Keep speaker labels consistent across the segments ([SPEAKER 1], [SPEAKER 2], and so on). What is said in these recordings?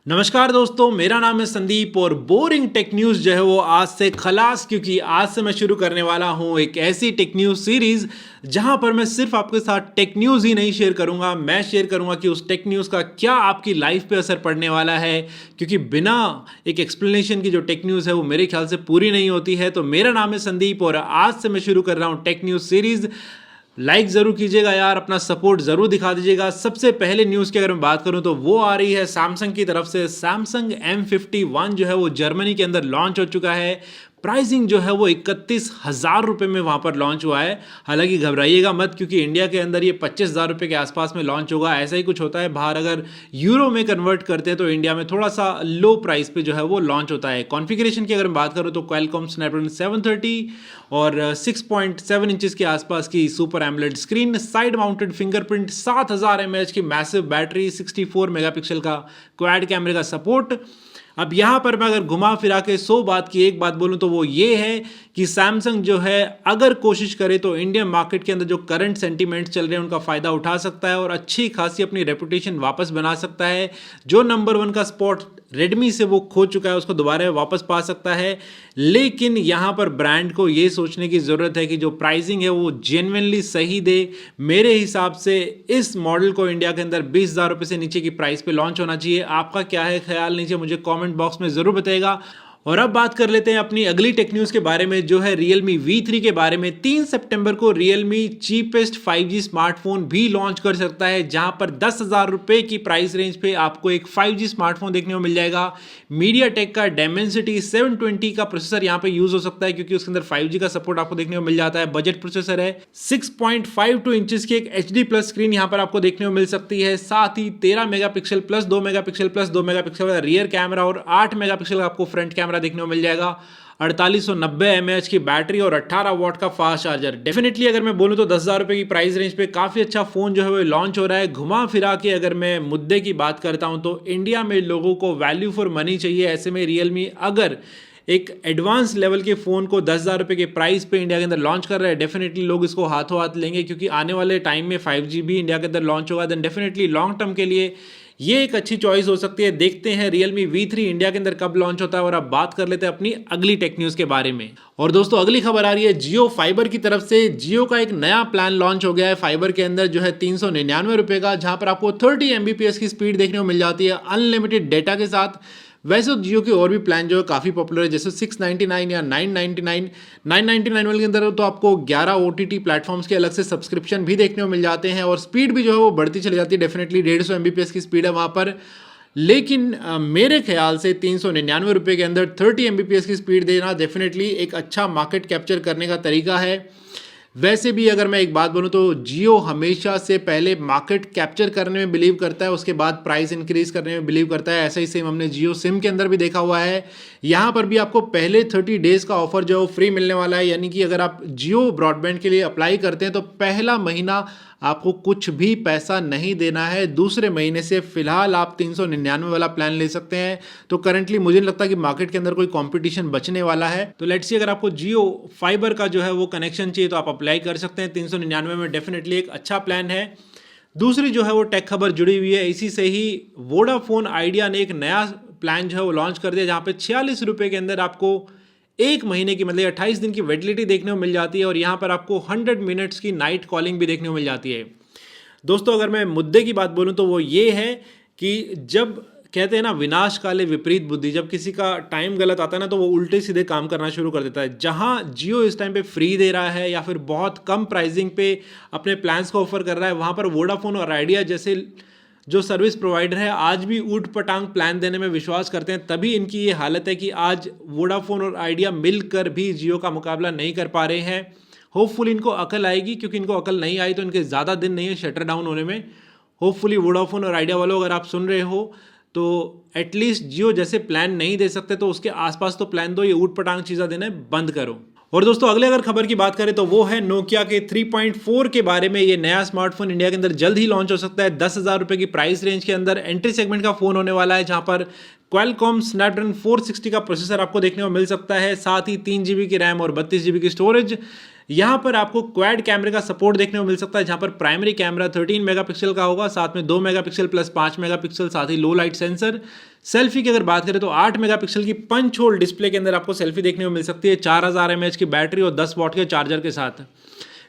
[SPEAKER 1] नमस्कार दोस्तों, मेरा नाम है संदीप और बोरिंग टेक न्यूज़ जो है वो आज से खलास, क्योंकि आज से मैं शुरू करने वाला हूं एक ऐसी टेक न्यूज़ सीरीज़ जहां पर मैं सिर्फ आपके साथ टेक न्यूज़ ही नहीं शेयर करूंगा, मैं शेयर करूंगा कि उस टेक न्यूज़ का क्या आपकी लाइफ पे असर पड़ने वाला है। क्योंकि बिना एक एक्सप्लेनेशन की जो टेक न्यूज़ है वो मेरे ख्याल से पूरी नहीं होती है। तो मेरा नाम है संदीप और आज से मैं शुरू कर रहा हूँ टेक न्यूज़ सीरीज़। लाइक ज़रूर कीजिएगा यार, अपना सपोर्ट ज़रूर दिखा दीजिएगा। सबसे पहले न्यूज़ की अगर मैं बात करूं तो वो आ रही है सैमसंग की तरफ से। सैमसंग M51 जो है वो जर्मनी के अंदर लॉन्च हो चुका है। प्राइसिंग जो है वो 31,000 रुपये में वहाँ पर लॉन्च हुआ है। हालांकि घबराइएगा मत, क्योंकि इंडिया के अंदर ये 25,000 रुपये के आसपास में लॉन्च होगा। ऐसा ही कुछ होता है, बाहर अगर यूरो में कन्वर्ट करते हैं तो इंडिया में थोड़ा सा लो प्राइस पे जो है वो लॉन्च होता है। कॉन्फ़िगरेशन की अगर मैं बात करूँ तो क्वालकॉम स्नैपड्रैगन 730 और 6.7 इंचेस के आसपास की super AMOLED screen, side mounted fingerprint, 7000 mAh की मैसिव बैटरी, 64 मेगापिक्सल का क्वाड कैमरे का सपोर्ट। अब यहाँ पर मैं अगर घुमा फिरा के 100 बात की एक बात बोलूँ तो वो ये है कि सैमसंग जो है अगर कोशिश करे तो इंडियन मार्केट के अंदर जो करंट सेंटीमेंट्स चल रहे हैं उनका फ़ायदा उठा सकता है और अच्छी खासी अपनी रेपुटेशन वापस बना सकता है। जो नंबर 1 का स्पॉट रेडमी से वो खो चुका है उसको दोबारा वापस पा सकता है। लेकिन यहाँ पर ब्रांड को ये सोचने की ज़रूरत है कि जो प्राइसिंग है वो जेन्युइनली सही दे। मेरे हिसाब से इस मॉडल को इंडिया के अंदर 20,000 रुपये से नीचे की प्राइस पे लॉन्च होना चाहिए। आपका क्या है ख्याल, नीचे मुझे कमेंट बॉक्स में ज़रूर बताइएगा। और अब बात कर लेते हैं अपनी अगली टेक न्यूज़ के बारे में, जो है Realme V3 के बारे में। 3 सितंबर को Realme चीपेस्ट 5G स्मार्टफोन भी लॉन्च कर सकता है, जहां पर 10,000 रुपये की प्राइस रेंज पे आपको एक 5G स्मार्टफोन देखने को मिल जाएगा। मीडियाटेक का Dimensity 720 का प्रोसेसर यहां पे यूज हो सकता है, क्योंकि उसके अंदर 5G का सपोर्ट आपको देखने को मिल जाता है। बजट प्रोसेसर है। 6.52 इंचेस की एक HD प्लस स्क्रीन यहां पर आपको देखने को मिल सकती है। साथ ही 13 megapixel plus 2 megapixel plus 2 megapixel का रियर कैमरा और 8 मेगापिक्सल का आपको फ्रंट कैमरा देखने को मिल जाएगा। 4890 mAh की बैटरी और 18 वॉट का फास्ट चार्जर। डेफिनेटली अगर मैं बोलूं तो 10,000 रुपये की प्राइस रेंज पे काफ़ी अच्छा फ़ोन जो है वो लॉन्च हो रहा है। घुमा फिरा के अगर मैं मुद्दे की बात करता हूं तो इंडिया में लोगों को वैल्यू फॉर मनी चाहिए। ऐसे में Realme अगर एक एडवांस लेवल के फ़ोन को 10,000 रुपये के प्राइस पे इंडिया के अंदर लॉन्च कर रहा है, डेफिनेटली लोग इसको हाथों हाथ लेंगे, क्योंकि आने वाले टाइम में 5G भी इंडिया के अंदर लॉन्च होगा। देन डेफिनेटली लॉन्ग टर्म के लिए ये एक अच्छी चॉइस हो सकती है। देखते हैं Realme V3 इंडिया के अंदर कब लॉन्च होता है। और अब बात कर लेते हैं अपनी अगली टेक न्यूज़ के बारे में। और दोस्तों अगली खबर आ रही है जियो फाइबर की तरफ से। जियो का एक नया प्लान लॉन्च हो गया है फाइबर के अंदर, जो है 399 रुपये का, जहां पर आपको 30 Mbps की स्पीड देखने को मिल जाती है अनलिमिटेड डेटा के साथ। वैसे तो जियो के और भी प्लान जो है काफ़ी पॉपुलर है, जैसे 699 या 999 वाले के अंदर तो आपको 11 OTT प्लेटफॉर्म्स के अलग से सब्सक्रिप्शन भी देखने को मिल जाते हैं और स्पीड भी जो है वो बढ़ती चली जाती है। डेफिनेटली 150 Mbps की स्पीड है वहाँ पर। लेकिन मेरे ख्याल से 399 रुपये के अंदर 30 Mbps की स्पीड देना डेफिनेटली एक अच्छा मार्केट कैप्चर करने का तरीका है। वैसे भी अगर मैं एक बात बोलूं तो जियो हमेशा से पहले मार्केट कैप्चर करने में बिलीव करता है, उसके बाद प्राइस इंक्रीज करने में बिलीव करता है। ऐसा ही सेम हमने जियो सिम के अंदर भी देखा हुआ है। यहाँ पर भी आपको पहले 30 डेज का ऑफर जो है फ्री मिलने वाला है, यानी कि अगर आप जियो ब्रॉडबैंड के लिए अप्लाई करते हैं तो पहला महीना आपको कुछ भी पैसा नहीं देना है। दूसरे महीने से फिलहाल आप 399 वाला प्लान ले सकते हैं। तो करंटली मुझे नहीं लगता कि मार्केट के अंदर कोई कंपटीशन बचने वाला है। तो लेट्स सी, अगर आपको जियो फाइबर का जो है वो कनेक्शन चाहिए तो आप अप्लाई कर सकते हैं। 399 में डेफिनेटली एक अच्छा प्लान है। दूसरी जो है वो टेक खबर जुड़ी हुई है इसी से ही। वोडाफोन आइडिया ने एक नया प्लान जो है वो लॉन्च कर दिया, जहाँ पे 46 रुपये के अंदर आपको एक महीने की मतलब 28 दिन की वैलिडिटी देखने को मिल जाती है और यहाँ पर आपको 100 मिनट्स की नाइट कॉलिंग भी देखने को मिल जाती है। दोस्तों अगर मैं मुद्दे की बात बोलूँ तो वो ये है कि जब कहते हैं ना विनाश काले विपरीत बुद्धि, जब किसी का टाइम गलत आता है ना तो वो उल्टे सीधे काम करना शुरू कर देता है। जहाँ जियो इस टाइम पे फ्री दे रहा है या फिर बहुत कम प्राइसिंग पे अपने प्लान्स को ऑफर कर रहा है, वहाँ पर वोडाफोन और आइडिया जैसे जो सर्विस प्रोवाइडर है आज भी ऊट पटांग प्लान देने में विश्वास करते हैं। तभी इनकी ये हालत है कि आज वोडाफोन और आइडिया मिलकर भी जियो का मुकाबला नहीं कर पा रहे हैं। होपफुली इनको अकल आएगी, क्योंकि इनको अकल नहीं आई तो इनके ज़्यादा दिन नहीं है शटर डाउन होने में। होपफुली वोडाफोन और आइडिया वालों अगर आप सुन रहे हो तो एटलीस्ट जियो जैसे प्लान नहीं दे सकते तो उसके आसपास तो प्लान दो, ये ऊट पटांग चीज़ें देना बंद करो। और दोस्तों अगले अगर खबर की बात करें तो वो है नोकिया के 3.4 के बारे में। ये नया स्मार्टफोन इंडिया के अंदर जल्द ही लॉन्च हो सकता है। 10,000 रुपये की प्राइस रेंज के अंदर एंट्री सेगमेंट का फोन होने वाला है, जहां पर क्वालकॉम स्नैपड्रैगन 460 का प्रोसेसर आपको देखने को मिल सकता है। साथ ही 3 GB की रैम और 32 GB की स्टोरेज। यहाँ पर आपको क्वाड कैमरे का सपोर्ट देखने को मिल सकता है, जहाँ पर प्राइमरी कैमरा 13 मेगापिक्सल का होगा, साथ में 2 मेगापिक्सल प्लस 5 मेगापिक्सल, साथ ही लो लाइट सेंसर। सेल्फी की अगर बात करें तो 8 मेगापिक्सल की पंच होल डिस्प्ले के अंदर आपको सेल्फी देखने को मिल सकती है, 4000 mAh की बैटरी और 10 वॉट के चार्जर के साथ।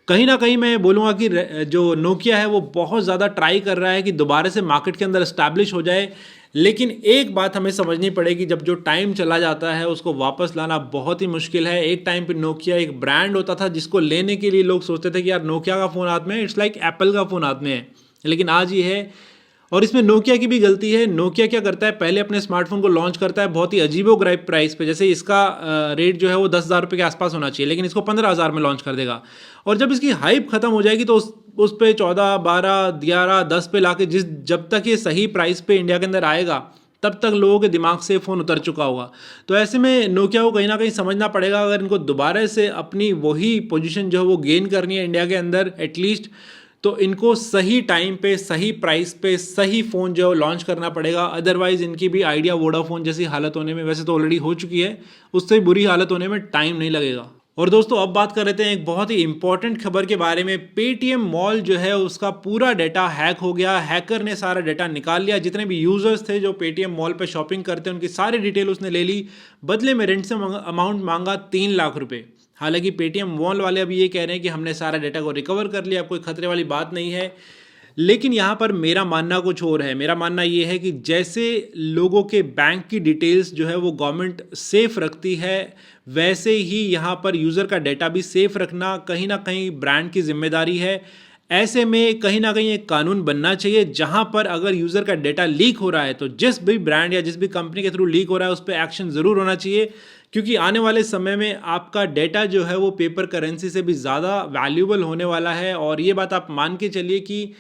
[SPEAKER 1] कहीं ना कहीं मैं बोलूँगा कि जो नोकिया है वो बहुत ज़्यादा ट्राई कर रहा है कि दोबारा से मार्केट के अंदर एस्टैब्लिश हो जाए, लेकिन एक बात हमें समझनी पड़ेगी, जब जो टाइम चला जाता है उसको वापस लाना बहुत ही मुश्किल है। एक टाइम पे नोकिया एक ब्रांड होता था जिसको लेने के लिए लोग सोचते थे कि यार नोकिया का फ़ोन हाथ में है, इट्स लाइक एप्पल का फ़ोन हाथ में है, लेकिन आज ये है। और इसमें नोकिया की भी गलती है। नोकिया क्या करता है, पहले अपने स्मार्टफोन को लॉन्च करता है बहुत ही अजीबोगरीब प्राइस पे, जैसे इसका रेट जो है वो 10,000 रुपये के आसपास होना चाहिए, लेकिन इसको 15,000 में लॉन्च कर देगा। और जब इसकी हाइप खत्म हो जाएगी तो उस पे 14, 12, 11, 10 पे लाके जब तक ये सही प्राइस पे इंडिया के अंदर आएगा तब तक लोगों के दिमाग से फ़ोन उतर चुका होगा। तो ऐसे में नोकिया को कहीं ना कहीं समझना पड़ेगा, अगर इनको दोबारा से अपनी वही पोजीशन जो है वो गेन करनी है इंडिया के अंदर एटलीस्ट, तो इनको सही टाइम पे सही प्राइस पे सही फ़ोन जो है लॉन्च करना पड़ेगा। अदरवाइज़ इनकी भी आइडिया वोडाफोन जैसी हालत होने में, वैसे तो ऑलरेडी हो चुकी है, उससे बुरी हालत होने में टाइम नहीं लगेगा। और दोस्तों अब बात कर लेते हैं एक बहुत ही इंपॉर्टेंट खबर के बारे में। पेटीएम मॉल जो है उसका पूरा डाटा हैक हो गया। हैकर ने सारा डाटा निकाल लिया। जितने भी यूजर्स थे जो पेटीएम मॉल पे शॉपिंग करते हैं उनकी सारी डिटेल उसने ले ली। बदले में रेंसम अमाउंट मांगा 3 लाख रुपए। हालांकि पेटीएम मॉल वाले अभी ये कह रहे हैं कि हमने सारा डाटा को रिकवर कर लिया, कोई खतरे वाली बात नहीं है। लेकिन यहाँ पर मेरा मानना कुछ और है। मेरा मानना ये है कि जैसे लोगों के बैंक की डिटेल्स जो है वो गवर्नमेंट सेफ रखती है, वैसे ही यहाँ पर यूज़र का डाटा भी सेफ रखना कहीं ना कहीं ब्रांड की जिम्मेदारी है। ऐसे में कहीं ना कहीं एक कानून बनना चाहिए जहाँ पर अगर यूज़र का डाटा लीक हो रहा है तो जिस भी ब्रांड या जिस भी कंपनी के थ्रू लीक हो रहा है उस पर एक्शन ज़रूर होना चाहिए, क्योंकि आने वाले समय में आपका डाटा जो है वो पेपर करेंसी से भी ज़्यादा वैल्यूएबल होने वाला है। और ये बात आप मान के चलिए कि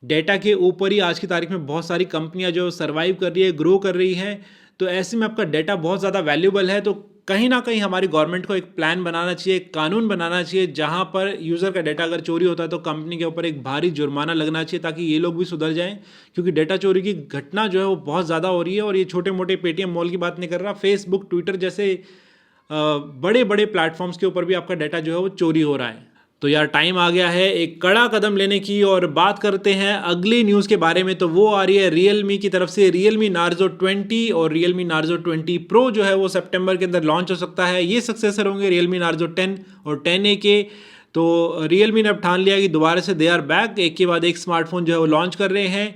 [SPEAKER 1] डेटा के ऊपर ही आज की तारीख में बहुत सारी कंपनियां जो सर्वाइव कर रही है, ग्रो कर रही हैं। तो ऐसे में आपका डेटा बहुत ज़्यादा वैल्यूएबल है, तो कहीं ना कहीं हमारी गवर्नमेंट को एक प्लान बनाना चाहिए, एक कानून बनाना चाहिए जहां पर यूज़र का डेटा अगर चोरी होता है तो कंपनी के ऊपर एक भारी जुर्माना लगना चाहिए, ताकि ये लोग भी सुधर जाएं। क्योंकि डेटा चोरी की घटना जो है वो बहुत ज़्यादा हो रही है। और ये छोटे मोटे पेटीएम मॉल की बात नहीं कर रहा, फेसबुक, ट्विटर जैसे बड़े बड़े प्लेटफॉर्म्स के ऊपर भी आपका डाटा जो है वो चोरी हो रहा है। तो यार टाइम आ गया है एक कड़ा कदम लेने की। और बात करते हैं अगली न्यूज़ के बारे में, तो वो आ रही है Realme की तरफ से। Realme Narzo 20 और Realme Narzo 20 Pro जो है वो सितंबर के अंदर लॉन्च हो सकता है। ये सक्सेसर होंगे Realme Narzo 10 और 10A के। तो Realme ने अब ठान लिया कि दोबारा से दे आर बैक, एक के बाद एक स्मार्टफोन जो है वो लॉन्च कर रहे हैं।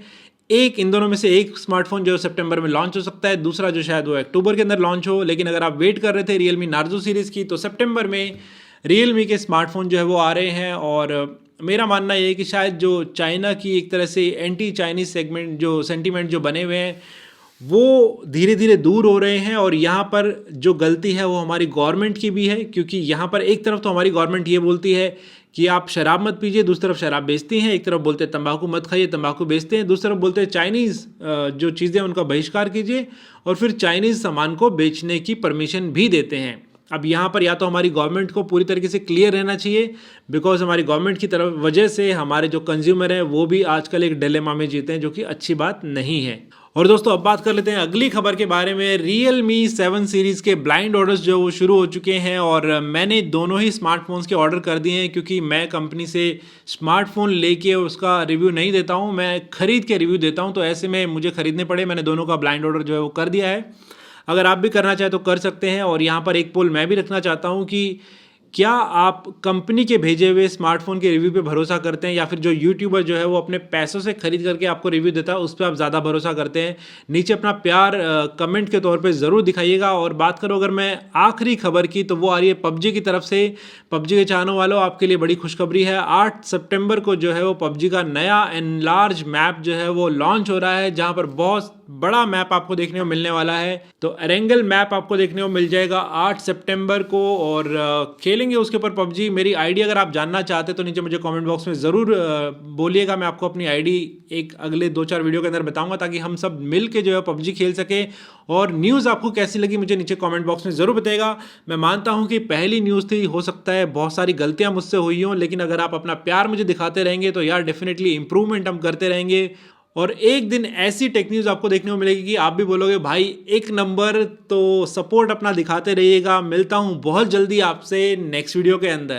[SPEAKER 1] इन दोनों में से एक स्मार्टफोन जो है सितंबर में लॉन्च हो सकता है, दूसरा जो शायद वो अक्टूबर के अंदर लॉन्च हो। लेकिन अगर आप वेट कर रहे थे Realme Narzo सीरीज़ की, तो सितंबर में Realme के स्मार्टफोन जो है वो आ रहे हैं। और मेरा मानना ये है कि शायद जो चाइना की एक तरह से एंटी चाइनीज सेगमेंट जो सेंटीमेंट जो बने हुए हैं वो धीरे धीरे दूर हो रहे हैं। और यहाँ पर जो गलती है वो हमारी गवर्नमेंट की भी है, क्योंकि यहाँ पर एक तरफ तो हमारी गवर्नमेंट ये बोलती है कि आप शराब मत पीजिए, दूसरी तरफ शराब बेचती हैं। एक तरफ बोलते हैं तंबाकू मत खाइए, तंबाकू बेचते हैं। दूसरी तरफ बोलते हैं चाइनीज़ जो चीज़ें उनका बहिष्कार कीजिए, और फिर चाइनीज़ सामान को बेचने की परमिशन भी देते हैं। अब यहाँ पर या तो हमारी गवर्नमेंट को पूरी तरीके से क्लियर रहना चाहिए, बिकॉज हमारी गवर्नमेंट की तरफ वजह से हमारे जो कंज्यूमर हैं वो भी आजकल एक डिलेमा में जीते हैं, जो कि अच्छी बात नहीं है। और दोस्तों अब बात कर लेते हैं अगली खबर के बारे में। Realme 7 सीरीज़ के ब्लाइंड ऑर्डर्स जो वो शुरू हो चुके हैं, और मैंने दोनों ही स्मार्टफोन्स के ऑर्डर कर दिए हैं, क्योंकि मैं कंपनी से स्मार्टफोन लेके उसका रिव्यू नहीं देता हूँ, मैं खरीद के रिव्यू देता हूँ। तो ऐसे में मुझे खरीदने पड़े, मैंने दोनों का ब्लाइंड ऑर्डर जो है वो कर दिया है। अगर आप भी करना चाहें तो कर सकते हैं। और यहाँ पर एक पोल मैं भी रखना चाहता हूँ कि क्या आप कंपनी के भेजे हुए स्मार्टफोन के रिव्यू पे भरोसा करते हैं, या फिर जो यूट्यूबर जो है वो अपने पैसों से खरीद करके आपको रिव्यू देता है उस पर आप ज़्यादा भरोसा करते हैं? नीचे अपना प्यार कमेंट के तौर पे ज़रूर दिखाइएगा। और बात करो अगर मैं आखिरी खबर की, तो वो आ रही है PUBG की तरफ से। PUBG के चाहने वालों, आपके लिए बड़ी खुशखबरी है। 8 सितंबर को जो है वो PUBG का नया एनलार्ज मैप जो है वो लॉन्च हो रहा है, जहाँ पर बहुत बड़ा मैप आपको देखने को मिलने वाला है। तो एरेंगल मैप आपको देखने को मिल जाएगा 8 सितंबर को, और खेलेंगे उसके ऊपर PUBG। मेरी आईडी अगर आप जानना चाहते तो नीचे मुझे कमेंट बॉक्स में ज़रूर बोलिएगा, मैं आपको अपनी आईडी एक अगले 2-4 वीडियो के अंदर बताऊंगा, ताकि हम सब मिल के जो है PUBG खेल सके। और न्यूज़ आपको कैसी लगी मुझे नीचे कमेंट बॉक्स में ज़रूर बताइएगा। मैं मानता हूँ कि पहली न्यूज़ थी, हो सकता है बहुत सारी गलतियाँ मुझसे हुई हों, लेकिन अगर आप अपना प्यार मुझे दिखाते रहेंगे तो यार डेफिनेटली इंप्रूवमेंट हम करते रहेंगे। और एक दिन ऐसी टेक न्यूज़ आपको देखने को मिलेगी कि आप भी बोलोगे भाई एक नंबर। तो सपोर्ट अपना दिखाते रहिएगा। मिलता हूँ बहुत जल्दी आपसे नेक्स्ट वीडियो के अंदर।